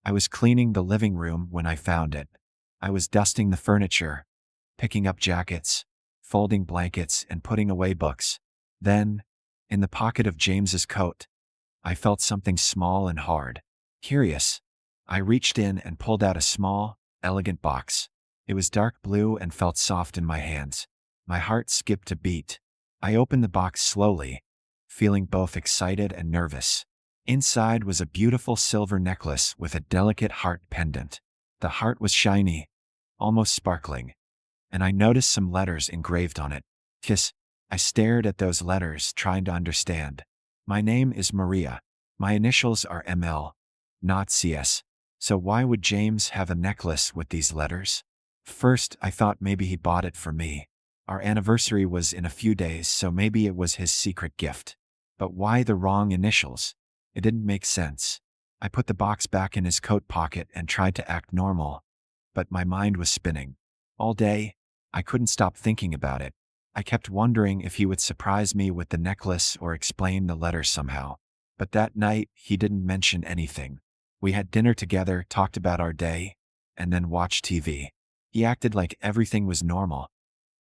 I was cleaning the living room when I found it. I was dusting the furniture, picking up jackets, folding blankets, and putting away books. Then, in the pocket of James's coat, I felt something small and hard. Curious, I reached in and pulled out a small, elegant box. It was dark blue and felt soft in my hands. My heart skipped a beat. I opened the box slowly, feeling both excited and nervous. Inside was a beautiful silver necklace with a delicate heart pendant. The heart was shiny, almost sparkling, and I noticed some letters engraved on it. Kiss. I stared at those letters, trying to understand. My name is Maria. My initials are ML, not CS. So why would James have a necklace with these letters? First, I thought maybe he bought it for me. Our anniversary was in a few days, so maybe it was his secret gift. But why the wrong initials? It didn't make sense. I put the box back in his coat pocket and tried to act normal, but my mind was spinning. All day, I couldn't stop thinking about it. I kept wondering if he would surprise me with the necklace or explain the letters somehow. But that night, he didn't mention anything. We had dinner together, talked about our day, and then watched TV. He acted like everything was normal,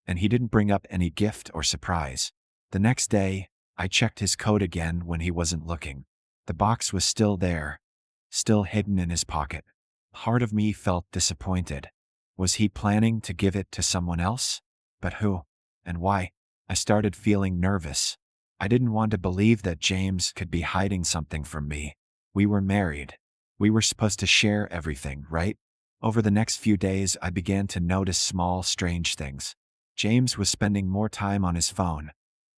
and he didn't bring up any gift or surprise. The next day, I checked his coat again when he wasn't looking. The box was still there, still hidden in his pocket. Part of me felt disappointed. Was he planning to give it to someone else? But who? And why? I started feeling nervous. I didn't want to believe that James could be hiding something from me. We were married. We were supposed to share everything, right? Over the next few days, I began to notice small, strange things. James was spending more time on his phone,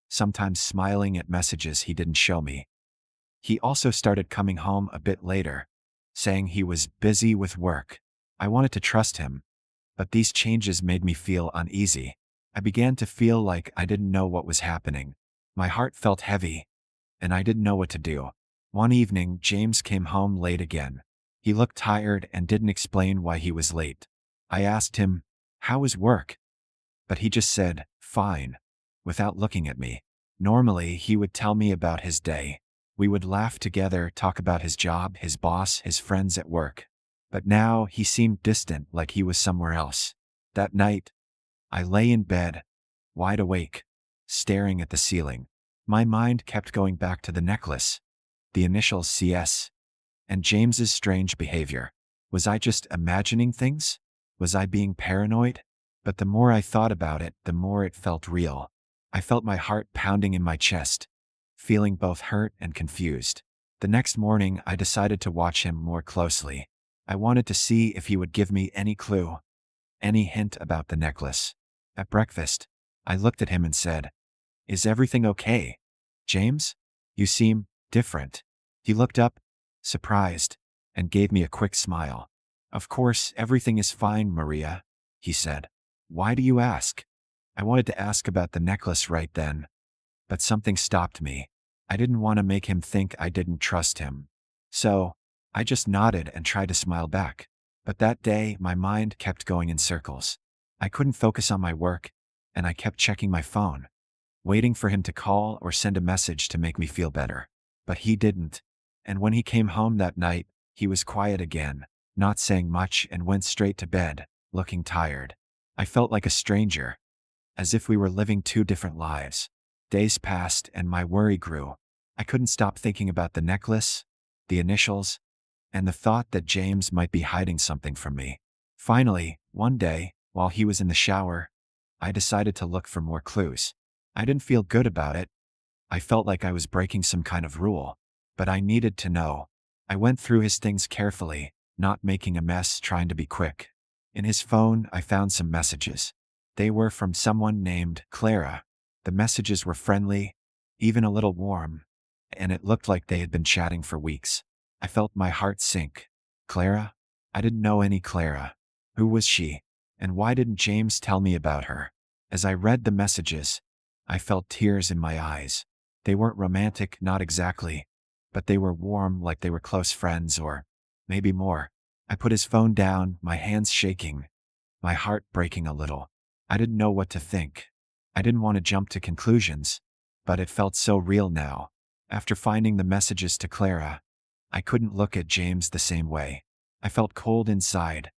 sometimes smiling at messages he didn't show me. He also started coming home a bit later, saying he was busy with work. I wanted to trust him, but these changes made me feel uneasy. I began to feel like I didn't know what was happening. My heart felt heavy, and I didn't know what to do. One evening, James came home late again. He looked tired and didn't explain why he was late. I asked him, "How was work?" But he just said, "Fine," without looking at me. Normally, he would tell me about his day. We would laugh together, talk about his job, his boss, his friends at work. But now he seemed distant, like he was somewhere else. That night, I lay in bed, wide awake, staring at the ceiling. My mind kept going back to the necklace, the initials CS, and James's strange behavior. Was I just imagining things? Was I being paranoid? But the more I thought about it, the more it felt real. I felt my heart pounding in my chest, feeling both hurt and confused. The next morning, I decided to watch him more closely. I wanted to see if he would give me any clue, any hint about the necklace. At breakfast, I looked at him and said, "Is everything okay? James? You seem different." He looked up, surprised, and gave me a quick smile. "Of course, everything is fine, Maria," he said. "Why do you ask?" I wanted to ask about the necklace right then, but something stopped me. I didn't want to make him think I didn't trust him. So, I just nodded and tried to smile back. But that day, my mind kept going in circles. I couldn't focus on my work, and I kept checking my phone, waiting for him to call or send a message to make me feel better. But he didn't. And when he came home that night, he was quiet again, not saying much, and went straight to bed, looking tired. I felt like a stranger, as if we were living two different lives. Days passed and my worry grew. I couldn't stop thinking about the necklace, the initials, and the thought that James might be hiding something from me. Finally, one day, while he was in the shower, I decided to look for more clues. I didn't feel good about it. I felt like I was breaking some kind of rule, but I needed to know. I went through his things carefully, not making a mess, trying to be quick. In his phone, I found some messages. They were from someone named Clara. The messages were friendly, even a little warm, and it looked like they had been chatting for weeks. I felt my heart sink. Clara? I didn't know any Clara. Who was she? And why didn't James tell me about her? As I read the messages, I felt tears in my eyes. They weren't romantic, not exactly, but they were warm, like they were close friends, or maybe more. I put his phone down, my hands shaking, my heart breaking a little. I didn't know what to think. I didn't want to jump to conclusions, but it felt so real now. After finding the messages to Clara, I couldn't look at James the same way. I felt cold inside,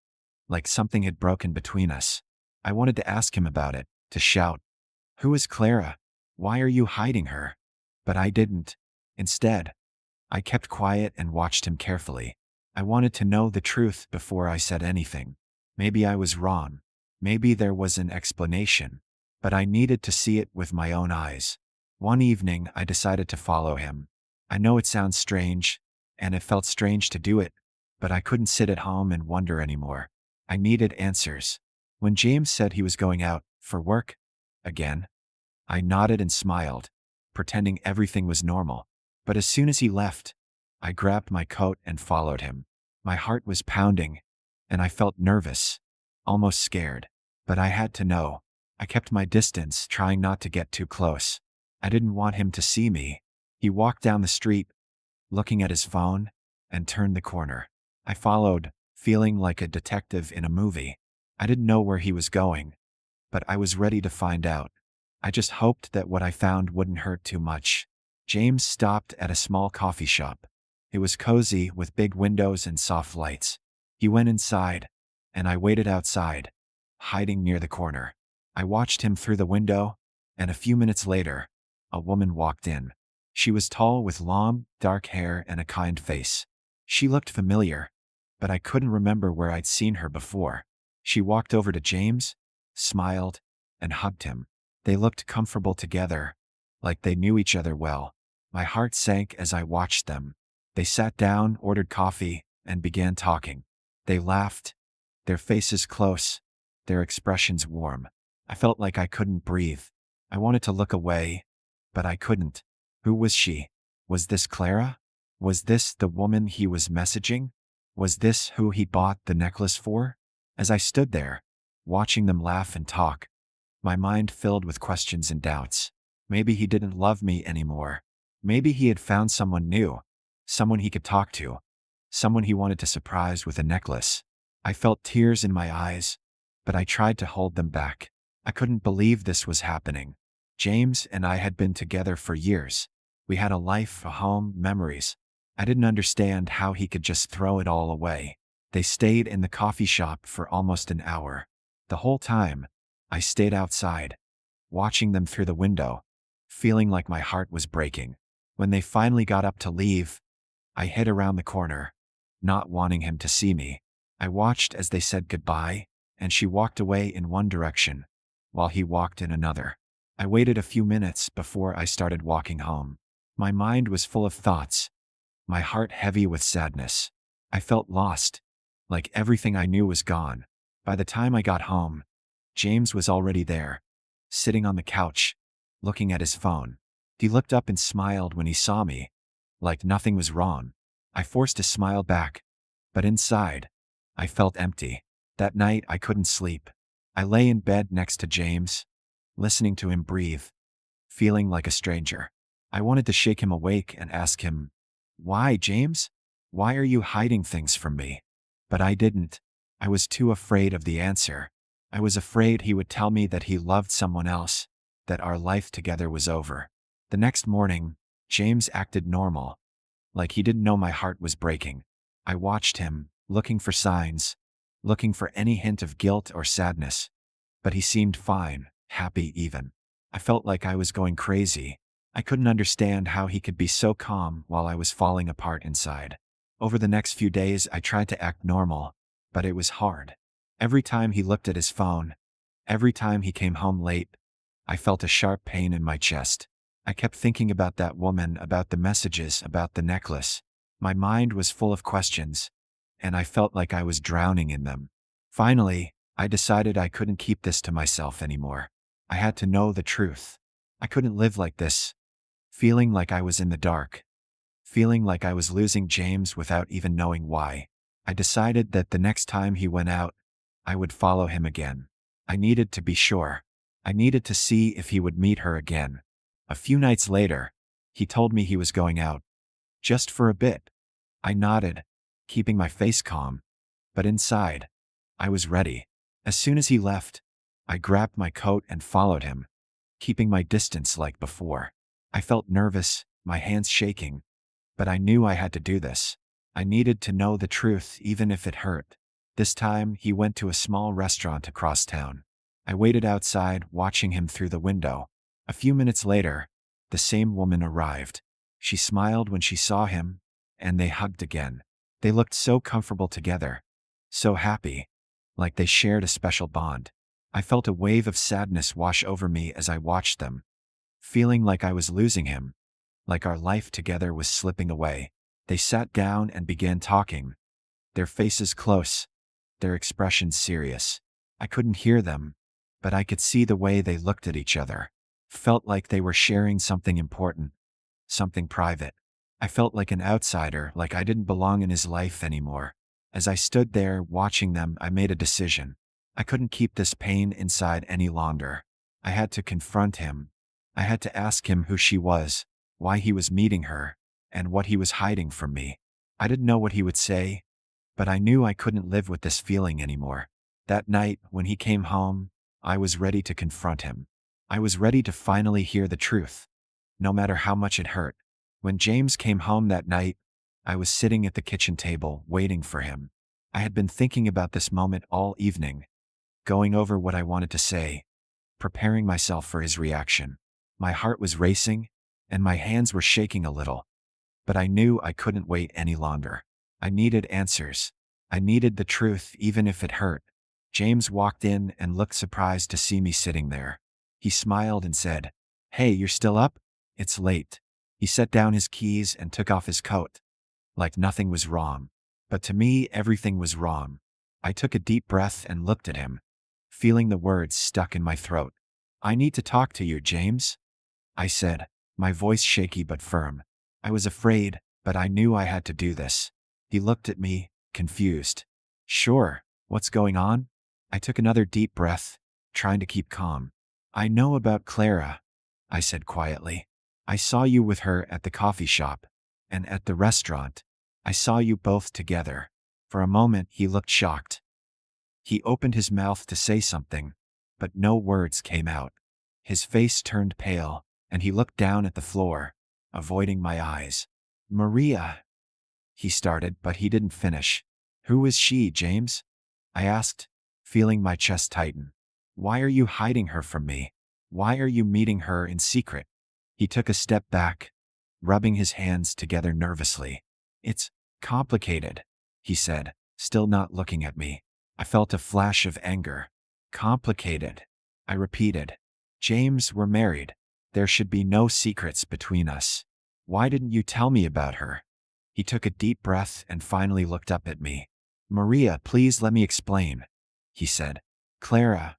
like something had broken between us. I wanted to ask him about it, to shout, "Who is Clara? Why are you hiding her?" But I didn't. Instead, I kept quiet and watched him carefully. I wanted to know the truth before I said anything. Maybe I was wrong. Maybe there was an explanation. But I needed to see it with my own eyes. One evening, I decided to follow him. I know it sounds strange, and it felt strange to do it, but I couldn't sit at home and wonder anymore. I needed answers. When James said he was going out for work again, I nodded and smiled, pretending everything was normal. But as soon as he left, I grabbed my coat and followed him. My heart was pounding, and I felt nervous, almost scared. But I had to know. I kept my distance, trying not to get too close. I didn't want him to see me. He walked down the street, looking at his phone, and turned the corner. I followed, feeling like a detective in a movie. I didn't know where he was going, but I was ready to find out. I just hoped that what I found wouldn't hurt too much. James stopped at a small coffee shop. It was cozy with big windows and soft lights. He went inside, and I waited outside, hiding near the corner. I watched him through the window, and a few minutes later, a woman walked in. She was tall with long, dark hair and a kind face. She looked familiar, but I couldn't remember where I'd seen her before. She walked over to James, smiled, and hugged him. They looked comfortable together, like they knew each other well. My heart sank as I watched them. They sat down, ordered coffee, and began talking. They laughed, their faces close, their expressions warm. I felt like I couldn't breathe. I wanted to look away, but I couldn't. Who was she? Was this Clara? Was this the woman he was messaging? Was this who he bought the necklace for? As I stood there, watching them laugh and talk, my mind filled with questions and doubts. Maybe he didn't love me anymore. Maybe he had found someone new, someone he could talk to, someone he wanted to surprise with a necklace. I felt tears in my eyes, but I tried to hold them back. I couldn't believe this was happening. James and I had been together for years. We had a life, a home, memories. I didn't understand how he could just throw it all away. They stayed in the coffee shop for almost an hour. The whole time, I stayed outside, watching them through the window, feeling like my heart was breaking. When they finally got up to leave, I hid around the corner, not wanting him to see me. I watched as they said goodbye, and she walked away in one direction, while he walked in another. I waited a few minutes before I started walking home. My mind was full of thoughts, my heart heavy with sadness. I felt lost, like everything I knew was gone. By the time I got home, James was already there, sitting on the couch, looking at his phone. He looked up and smiled when he saw me, like nothing was wrong. I forced a smile back, but inside, I felt empty. That night I couldn't sleep. I lay in bed next to James, listening to him breathe, feeling like a stranger. I wanted to shake him awake and ask him, "Why, James? Why are you hiding things from me?" But I didn't. I was too afraid of the answer. I was afraid he would tell me that he loved someone else, that our life together was over. The next morning, James acted normal, like he didn't know my heart was breaking. I watched him, looking for signs, looking for any hint of guilt or sadness. But he seemed fine, happy even. I felt like I was going crazy. I couldn't understand how he could be so calm while I was falling apart inside. Over the next few days, I tried to act normal, but it was hard. Every time he looked at his phone, every time he came home late, I felt a sharp pain in my chest. I kept thinking about that woman, about the messages, about the necklace. My mind was full of questions, and I felt like I was drowning in them. Finally, I decided I couldn't keep this to myself anymore. I had to know the truth. I couldn't live like this, feeling like I was in the dark, feeling like I was losing James without even knowing why. I decided that the next time he went out, I would follow him again. I needed to be sure. I needed to see if he would meet her again. A few nights later, he told me he was going out. Just for a bit. I nodded, keeping my face calm. But inside, I was ready. As soon as he left, I grabbed my coat and followed him, keeping my distance like before. I felt nervous, my hands shaking, but I knew I had to do this. I needed to know the truth even if it hurt. This time, he went to a small restaurant across town. I waited outside, watching him through the window. A few minutes later, the same woman arrived. She smiled when she saw him, and they hugged again. They looked so comfortable together, so happy, like they shared a special bond. I felt a wave of sadness wash over me as I watched them, feeling like I was losing him, like our life together was slipping away. They sat down and began talking, their faces close, their expressions serious. I couldn't hear them, but I could see the way they looked at each other. Felt like they were sharing something important, something private. I felt like an outsider, like I didn't belong in his life anymore. As I stood there watching them, I made a decision. I couldn't keep this pain inside any longer. I had to confront him. I had to ask him who she was, why he was meeting her, and what he was hiding from me. I didn't know what he would say, but I knew I couldn't live with this feeling anymore. That night, when he came home, I was ready to confront him. I was ready to finally hear the truth, no matter how much it hurt. When James came home that night, I was sitting at the kitchen table, waiting for him. I had been thinking about this moment all evening, going over what I wanted to say, preparing myself for his reaction. My heart was racing, and my hands were shaking a little. But I knew I couldn't wait any longer. I needed answers. I needed the truth, even if it hurt. James walked in and looked surprised to see me sitting there. He smiled and said, "Hey, you're still up? It's late." He set down his keys and took off his coat, like nothing was wrong. But to me, everything was wrong. I took a deep breath and looked at him, feeling the words stuck in my throat. "I need to talk to you, James," I said, my voice shaky but firm. I was afraid, but I knew I had to do this. He looked at me, confused. "Sure, what's going on?" I took another deep breath, trying to keep calm. "I know about Clara," I said quietly. "I saw you with her at the coffee shop, and at the restaurant. I saw you both together." For a moment, he looked shocked. He opened his mouth to say something, but no words came out. His face turned pale, and he looked down at the floor, avoiding my eyes. "Maria," he started, but he didn't finish. "Who is she, James?" I asked, feeling my chest tighten. "Why are you hiding her from me? Why are you meeting her in secret?" He took a step back, rubbing his hands together nervously. "It's complicated," he said, still not looking at me. I felt a flash of anger. "Complicated," I repeated. "James, we're married. There should be no secrets between us. Why didn't you tell me about her?" He took a deep breath and finally looked up at me. "Maria, please let me explain," he said. "Clara,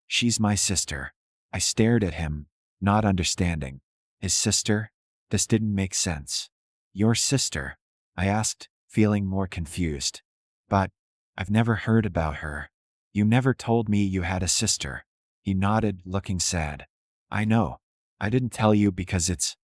she's my sister." I stared at him, not understanding. His sister? This didn't make sense. "Your sister?" I asked, feeling more confused. "But I've never heard about her. You never told me you had a sister." He nodded, looking sad. "I know. I didn't tell you because it's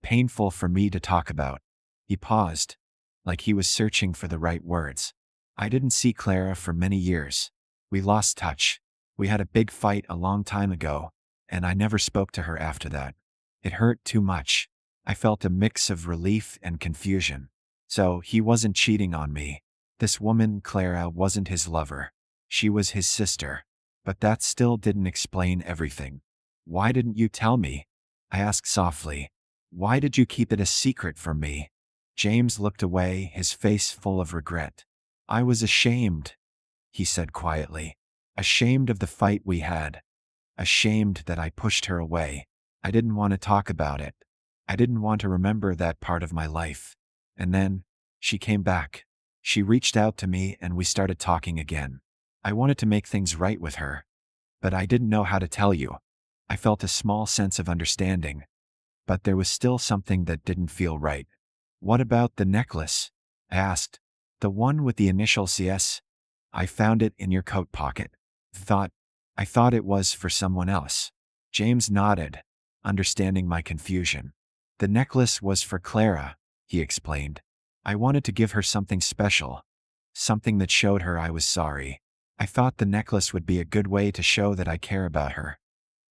painful for me to talk about." He paused, like he was searching for the right words. "I didn't see Clara for many years. We lost touch. We had a big fight a long time ago, and I never spoke to her after that. It hurt too much." I felt a mix of relief and confusion. So he wasn't cheating on me. This woman, Clara, wasn't his lover. She was his sister. But that still didn't explain everything. "Why didn't you tell me?" I asked softly. "Why did you keep it a secret from me?" James looked away, his face full of regret. "I was ashamed," he said quietly. "Ashamed of the fight we had. Ashamed that I pushed her away. I didn't want to talk about it. I didn't want to remember that part of my life. And then, she came back. She reached out to me and we started talking again. I wanted to make things right with her, but I didn't know how to tell you." I felt a small sense of understanding, but there was still something that didn't feel right. "What about the necklace?" I asked. "The one with the initial CS? I found it in your coat pocket. I thought it was for someone else." James nodded, understanding my confusion. "The necklace was for Clara," he explained. "I wanted to give her something special, something that showed her I was sorry. I thought the necklace would be a good way to show that I care about her,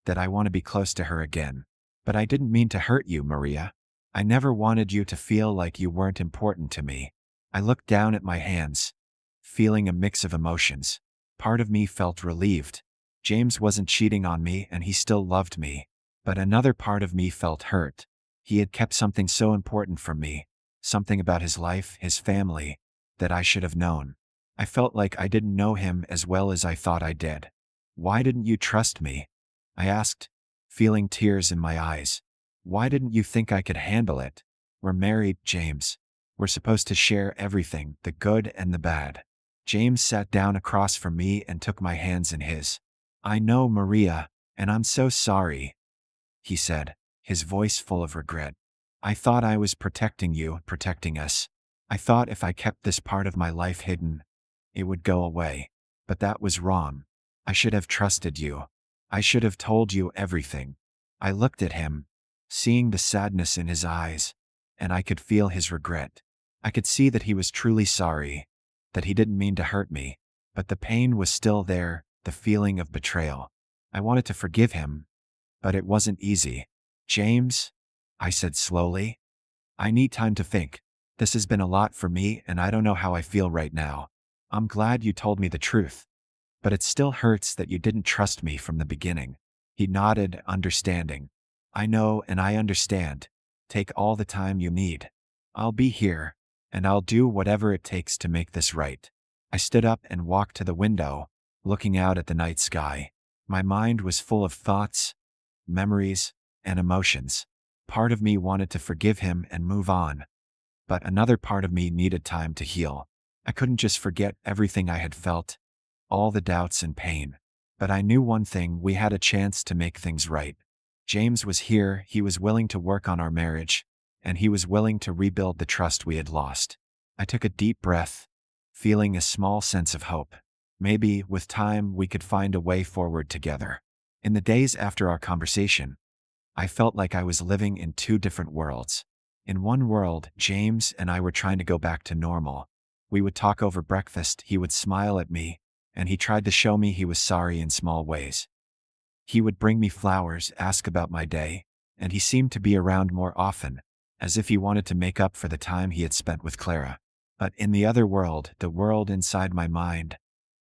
that I want to be close to her again. But I didn't mean to hurt you, Maria. I never wanted you to feel like you weren't important to me." I looked down at my hands, feeling a mix of emotions. Part of me felt relieved. James wasn't cheating on me and he still loved me. But another part of me felt hurt. He had kept something so important from me, something about his life, his family, that I should have known. I felt like I didn't know him as well as I thought I did. "Why didn't you trust me?" I asked, feeling tears in my eyes. "Why didn't you think I could handle it? We're married, James. We're supposed to share everything, the good and the bad." James sat down across from me and took my hands in his. "I know, Maria, and I'm so sorry," he said, his voice full of regret. "I thought I was protecting you, protecting us. I thought if I kept this part of my life hidden, it would go away. But that was wrong. I should have trusted you. I should have told you everything." I looked at him, seeing the sadness in his eyes, and I could feel his regret. I could see that he was truly sorry, that he didn't mean to hurt me, but the pain was still there, the feeling of betrayal. I wanted to forgive him, but it wasn't easy. "James," I said slowly, "I need time to think. This has been a lot for me and I don't know how I feel right now. I'm glad you told me the truth, but it still hurts that you didn't trust me from the beginning." He nodded, understanding. "I know and I understand. Take all the time you need. I'll be here, and I'll do whatever it takes to make this right." I stood up and walked to the window, looking out at the night sky. My mind was full of thoughts, memories, and emotions. Part of me wanted to forgive him and move on, but another part of me needed time to heal. I couldn't just forget everything I had felt, all the doubts and pain. But I knew one thing: we had a chance to make things right. James was here, he was willing to work on our marriage, and he was willing to rebuild the trust we had lost. I took a deep breath, feeling a small sense of hope. Maybe, with time, we could find a way forward together. In the days after our conversation, I felt like I was living in two different worlds. In one world, James and I were trying to go back to normal. We would talk over breakfast, he would smile at me, and he tried to show me he was sorry in small ways. He would bring me flowers, ask about my day, and he seemed to be around more often, as if he wanted to make up for the time he had spent with Clara. But in the other world, the world inside my mind,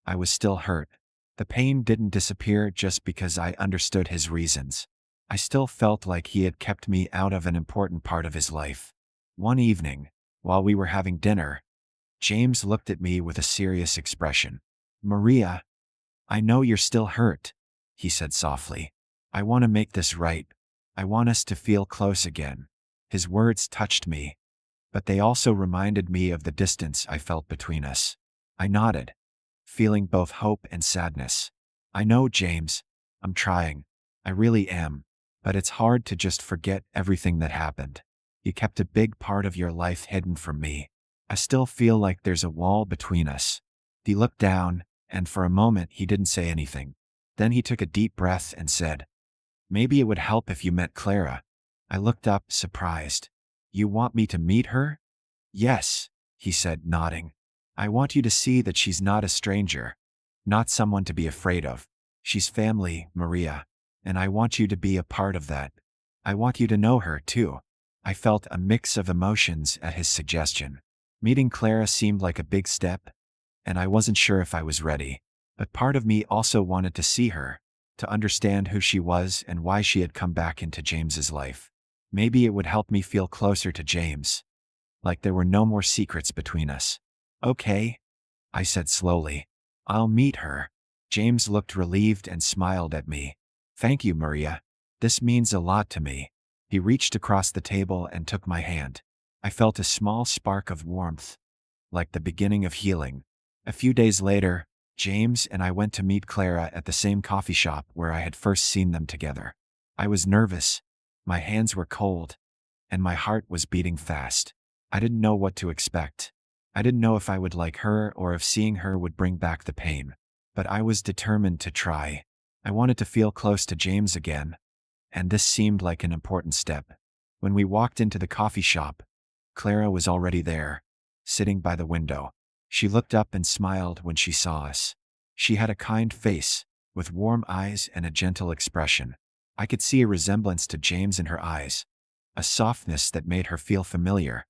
I was still hurt. The pain didn't disappear just because I understood his reasons. I still felt like he had kept me out of an important part of his life. One evening, while we were having dinner, James looked at me with a serious expression. "Maria, I know you're still hurt," he said softly. "I want to make this right. I want us to feel close again." His words touched me, but they also reminded me of the distance I felt between us. I nodded, feeling both hope and sadness. "I know, James. I'm trying. I really am. But it's hard to just forget everything that happened. You kept a big part of your life hidden from me. I still feel like there's a wall between us." He looked down, and for a moment he didn't say anything. Then he took a deep breath and said, "Maybe it would help if you met Clara." I looked up, surprised. "You want me to meet her?" "Yes," he said, nodding. "I want you to see that she's not a stranger, not someone to be afraid of. She's family, Maria, and I want you to be a part of that. I want you to know her, too." I felt a mix of emotions at his suggestion. Meeting Clara seemed like a big step, and I wasn't sure if I was ready. But part of me also wanted to see her, to understand who she was and why she had come back into James's life. Maybe it would help me feel closer to James, like there were no more secrets between us. "Okay," I said slowly. "I'll meet her." James looked relieved and smiled at me. "Thank you, Maria. This means a lot to me." He reached across the table and took my hand. I felt a small spark of warmth, like the beginning of healing. A few days later, James and I went to meet Clara at the same coffee shop where I had first seen them together. I was nervous, my hands were cold, and my heart was beating fast. I didn't know what to expect. I didn't know if I would like her or if seeing her would bring back the pain. But I was determined to try. I wanted to feel close to James again, and this seemed like an important step. When we walked into the coffee shop, Clara was already there, sitting by the window. She looked up and smiled when she saw us. She had a kind face, with warm eyes and a gentle expression. I could see a resemblance to James in her eyes, a softness that made her feel familiar,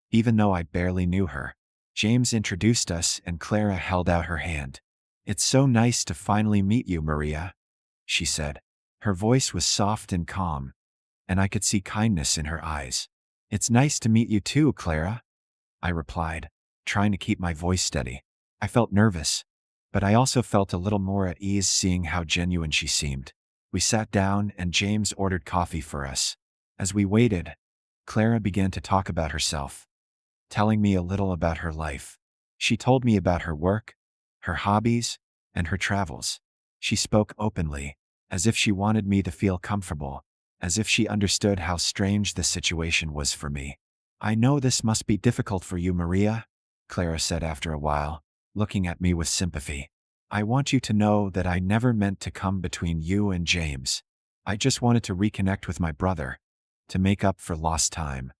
even though I barely knew her. James introduced us and Clara held out her hand. "It's so nice to finally meet you, Maria," she said. Her voice was soft and calm, and I could see kindness in her eyes. "It's nice to meet you too, Clara," I replied, trying to keep my voice steady. I felt nervous, but I also felt a little more at ease seeing how genuine she seemed. We sat down and James ordered coffee for us. As we waited, Clara began to talk about herself, telling me a little about her life. She told me about her work, her hobbies, and her travels. She spoke openly, as if she wanted me to feel comfortable, as if she understood how strange the situation was for me. "I know this must be difficult for you, Maria," Clara said after a while, looking at me with sympathy. "I want you to know that I never meant to come between you and James. I just wanted to reconnect with my brother, to make up for lost time."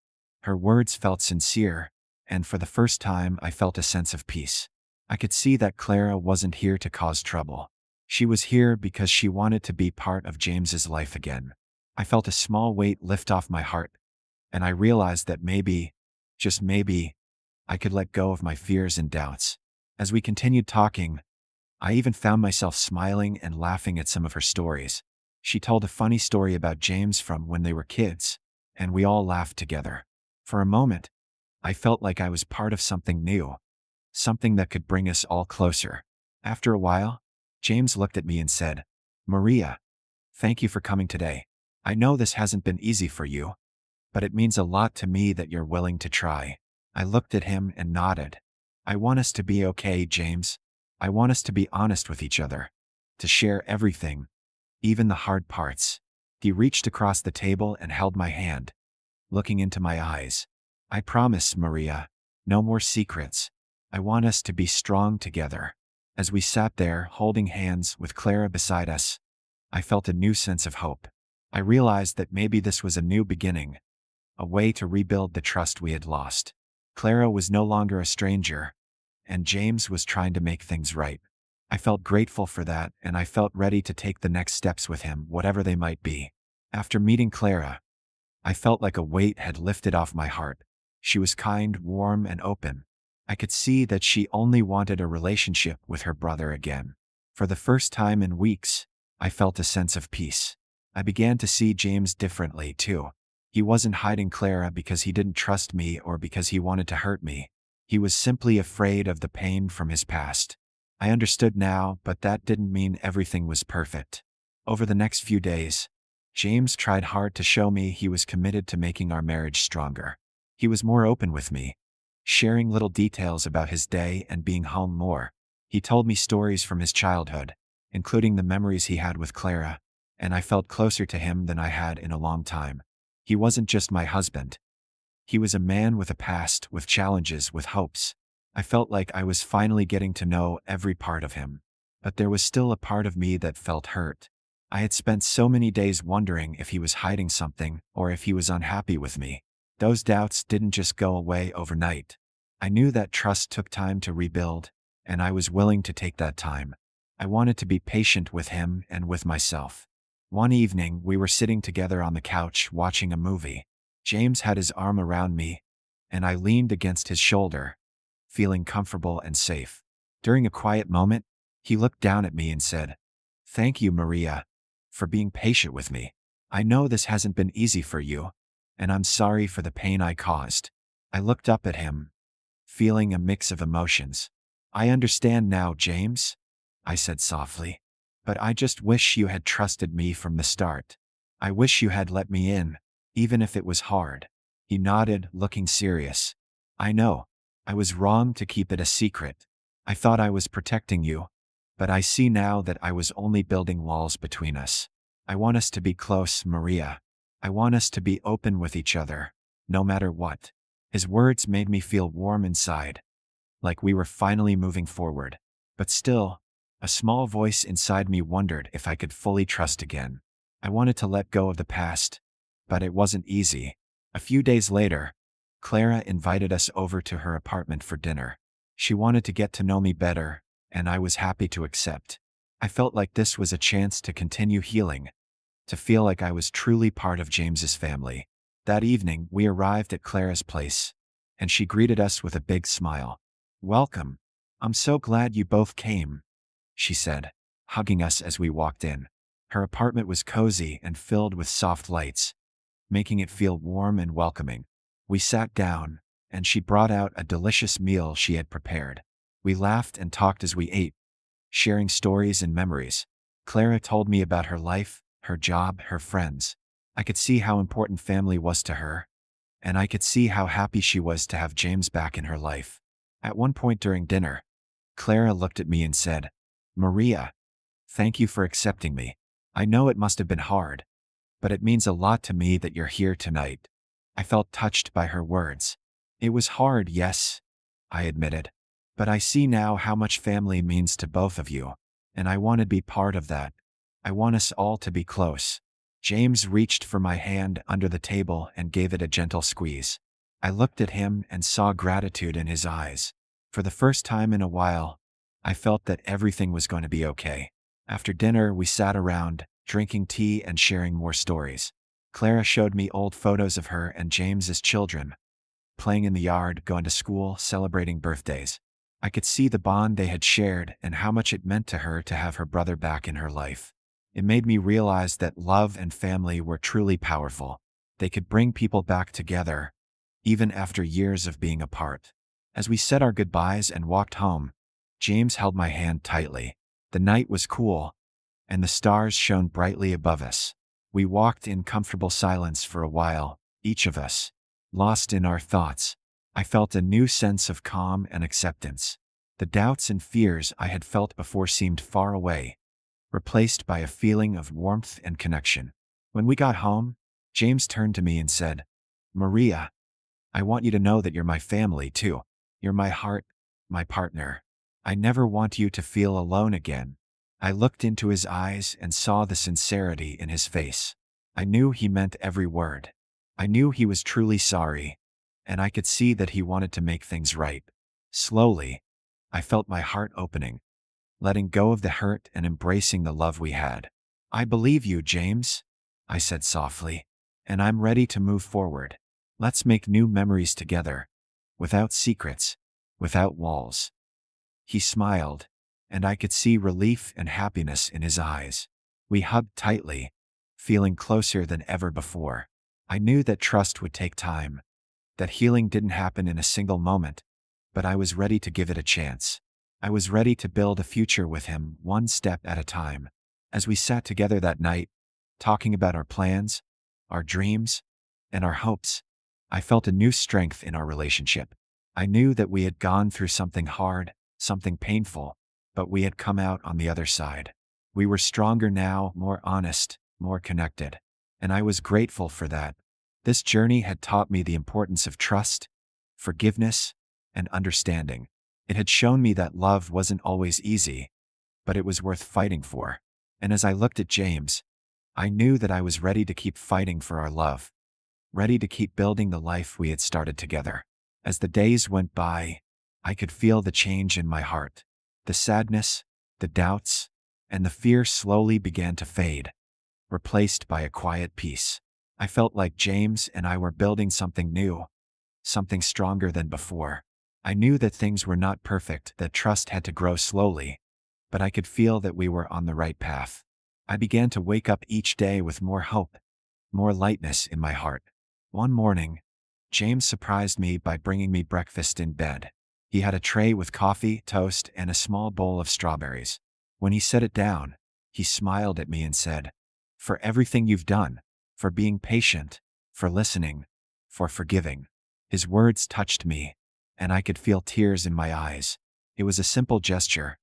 Her words felt sincere, and for the first time I felt a sense of peace. I could see that Clara wasn't here to cause trouble. She was here because she wanted to be part of James's life again. I felt a small weight lift off my heart, and I realized that maybe, just maybe, I could let go of my fears and doubts. As we continued talking, I even found myself smiling and laughing at some of her stories. She told a funny story about James from when they were kids, and we all laughed together. For a moment, I felt like I was part of something new, something that could bring us all closer. After a while, James looked at me and said, "Maria, thank you for coming today. I know this hasn't been easy for you, but it means a lot to me that you're willing to try." I looked at him and nodded. "I want us to be okay, James. I want us to be honest with each other, to share everything, even the hard parts." He reached across the table and held my hand, looking into my eyes. "I promise, Maria, no more secrets. I want us to be strong together." As we sat there holding hands with Clara beside us, I felt a new sense of hope. I realized that maybe this was a new beginning, a way to rebuild the trust we had lost. Clara was no longer a stranger, and James was trying to make things right. I felt grateful for that, and I felt ready to take the next steps with him, whatever they might be. After meeting Clara, I felt like a weight had lifted off my heart. She was kind, warm, and open. I could see that she only wanted a relationship with her brother again. For the first time in weeks, I felt a sense of peace. I began to see James differently, too. He wasn't hiding Clara because he didn't trust me or because he wanted to hurt me. He was simply afraid of the pain from his past. I understood now, but that didn't mean everything was perfect. Over the next few days, James tried hard to show me he was committed to making our marriage stronger. He was more open with me, sharing little details about his day and being home more. He told me stories from his childhood, including the memories he had with Clara, and I felt closer to him than I had in a long time. He wasn't just my husband. He was a man with a past, with challenges, with hopes. I felt like I was finally getting to know every part of him. But there was still a part of me that felt hurt. I had spent so many days wondering if he was hiding something or if he was unhappy with me. Those doubts didn't just go away overnight. I knew that trust took time to rebuild, and I was willing to take that time. I wanted to be patient with him and with myself. One evening, we were sitting together on the couch watching a movie. James had his arm around me, and I leaned against his shoulder, feeling comfortable and safe. During a quiet moment, he looked down at me and said, "Thank you, Maria, for being patient with me. I know this hasn't been easy for you, and I'm sorry for the pain I caused." I looked up at him, feeling a mix of emotions. "I understand now, James," I said softly, "but I just wish you had trusted me from the start. I wish you had let me in, even if it was hard." He nodded, looking serious. "I know. I was wrong to keep it a secret. I thought I was protecting you, but I see now that I was only building walls between us. I want us to be close, Maria. I want us to be open with each other, no matter what." His words made me feel warm inside, like we were finally moving forward. But still, a small voice inside me wondered if I could fully trust again. I wanted to let go of the past, but it wasn't easy. A few days later, Clara invited us over to her apartment for dinner. She wanted to get to know me better, and I was happy to accept. I felt like this was a chance to continue healing, to feel like I was truly part of James's family. That evening, we arrived at Clara's place, and she greeted us with a big smile. "Welcome. I'm so glad you both came," she said, hugging us as we walked in. Her apartment was cozy and filled with soft lights, making it feel warm and welcoming. We sat down, and she brought out a delicious meal she had prepared. We laughed and talked as we ate, sharing stories and memories. Clara told me about her life, her job, her friends. I could see how important family was to her, and I could see how happy she was to have James back in her life. At one point during dinner, Clara looked at me and said, "Maria, thank you for accepting me. I know it must have been hard, but it means a lot to me that you're here tonight." I felt touched by her words. "It was hard, yes," I admitted, "but I see now how much family means to both of you, and I want to be part of that. I want us all to be close." James reached for my hand under the table and gave it a gentle squeeze. I looked at him and saw gratitude in his eyes. For the first time in a while, I felt that everything was going to be okay. After dinner, we sat around, drinking tea and sharing more stories. Clara showed me old photos of her and James as children, playing in the yard, going to school, celebrating birthdays. I could see the bond they had shared and how much it meant to her to have her brother back in her life. It made me realize that love and family were truly powerful. They could bring people back together, even after years of being apart. As we said our goodbyes and walked home, James held my hand tightly. The night was cool, and the stars shone brightly above us. We walked in comfortable silence for a while, each of us lost in our thoughts. I felt a new sense of calm and acceptance. The doubts and fears I had felt before seemed far away, replaced by a feeling of warmth and connection. When we got home, James turned to me and said, "Maria, I want you to know that you're my family too. You're my heart, my partner. I never want you to feel alone again." I looked into his eyes and saw the sincerity in his face. I knew he meant every word. I knew he was truly sorry, and I could see that he wanted to make things right. Slowly, I felt my heart opening, letting go of the hurt and embracing the love we had. "I believe you, James," I said softly, "and I'm ready to move forward. Let's make new memories together, without secrets, without walls." He smiled, and I could see relief and happiness in his eyes. We hugged tightly, feeling closer than ever before. I knew that trust would take time, that healing didn't happen in a single moment, but I was ready to give it a chance. I was ready to build a future with him, one step at a time. As we sat together that night, talking about our plans, our dreams, and our hopes, I felt a new strength in our relationship. I knew that we had gone through something hard, something painful, but we had come out on the other side. We were stronger now, more honest, more connected, and I was grateful for that. This journey had taught me the importance of trust, forgiveness, and understanding. It had shown me that love wasn't always easy, but it was worth fighting for. And as I looked at James, I knew that I was ready to keep fighting for our love, ready to keep building the life we had started together. As the days went by, I could feel the change in my heart. The sadness, the doubts, and the fear slowly began to fade, replaced by a quiet peace. I felt like James and I were building something new, something stronger than before. I knew that things were not perfect, that trust had to grow slowly, but I could feel that we were on the right path. I began to wake up each day with more hope, more lightness in my heart. One morning, James surprised me by bringing me breakfast in bed. He had a tray with coffee, toast, and a small bowl of strawberries. When he set it down, he smiled at me and said, "For everything you've done, for being patient, for listening, for forgiving." His words touched me, and I could feel tears in my eyes. It was a simple gesture,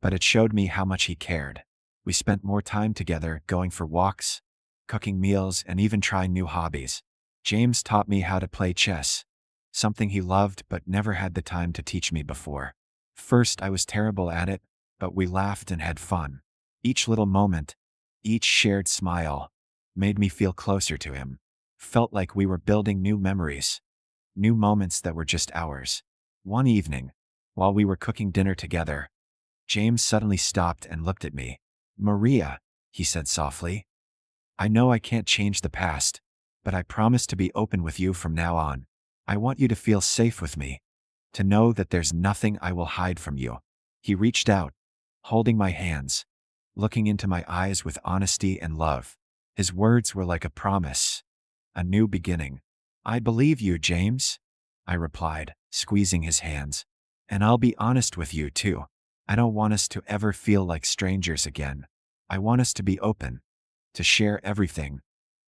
but it showed me how much he cared. We spent more time together, going for walks, cooking meals, and even trying new hobbies. James taught me how to play chess, something he loved but never had the time to teach me before. First, I was terrible at it, but we laughed and had fun. Each little moment, each shared smile, made me feel closer to him. Felt like we were building new memories, new moments that were just ours. One evening, while we were cooking dinner together, James suddenly stopped and looked at me. "Maria," he said softly, "I know I can't change the past, but I promise to be open with you from now on. I want you to feel safe with me, to know that there's nothing I will hide from you. He reached out, holding my hands, looking into my eyes with honesty and love. His words were like a promise, a new beginning. I believe you, James, I replied, squeezing his hands. And I'll be honest with you, too. I don't want us to ever feel like strangers again. I want us to be open, to share everything,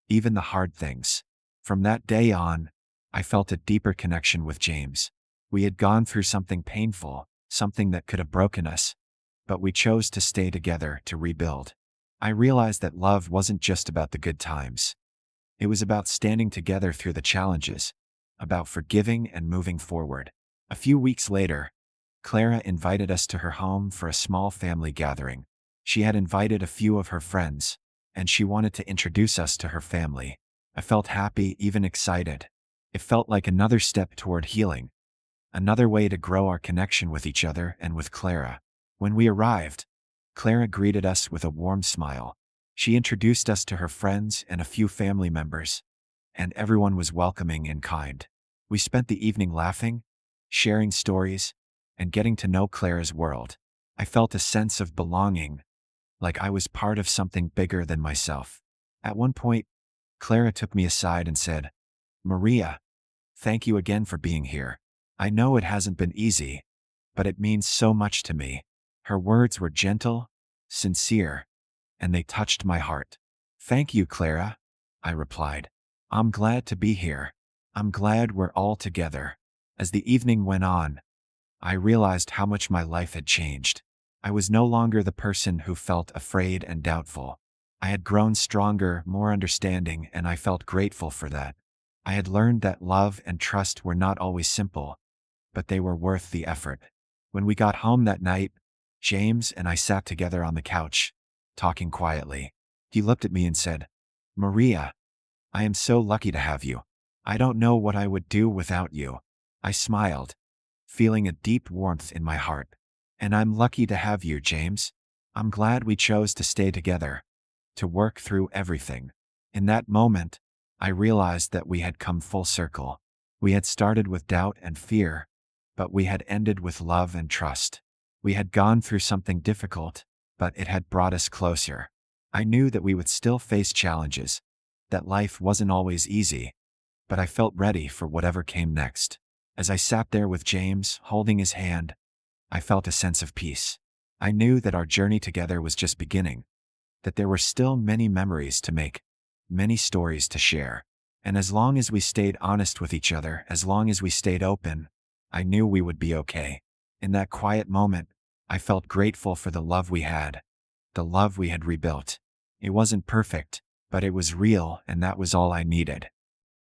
even the hard things. From that day on, I felt a deeper connection with James. We had gone through something painful, something that could have broken us, but we chose to stay together to rebuild. I realized that love wasn't just about the good times. It was about standing together through the challenges, about forgiving and moving forward. A few weeks later, Clara invited us to her home for a small family gathering. She had invited a few of her friends, and she wanted to introduce us to her family. I felt happy, even excited. It felt like another step toward healing, another way to grow our connection with each other and with Clara. When we arrived, Clara greeted us with a warm smile. She introduced us to her friends and a few family members, and everyone was welcoming and kind. We spent the evening laughing, sharing stories, and getting to know Clara's world. I felt a sense of belonging, like I was part of something bigger than myself. At one point, Clara took me aside and said, "Maria, thank you again for being here. I know it hasn't been easy, but it means so much to me." Her words were gentle, sincere, and they touched my heart. "Thank you, Clara," I replied. "I'm glad to be here. I'm glad we're all together." As the evening went on, I realized how much my life had changed. I was no longer the person who felt afraid and doubtful. I had grown stronger, more understanding, and I felt grateful for that. I had learned that love and trust were not always simple, but they were worth the effort. When we got home that night, James and I sat together on the couch, talking quietly. He looked at me and said, "Maria, I am so lucky to have you. I don't know what I would do without you." I smiled, feeling a deep warmth in my heart. "And I'm lucky to have you, James. I'm glad we chose to stay together, to work through everything." In that moment, I realized that we had come full circle. We had started with doubt and fear, but we had ended with love and trust. We had gone through something difficult, but it had brought us closer. I knew that we would still face challenges, that life wasn't always easy, but I felt ready for whatever came next. As I sat there with James, holding his hand, I felt a sense of peace. I knew that our journey together was just beginning, that there were still many memories to make, many stories to share. And as long as we stayed honest with each other, as long as we stayed open, I knew we would be okay. In that quiet moment, I felt grateful for the love we had, the love we had rebuilt. It wasn't perfect, but it was real, and that was all I needed.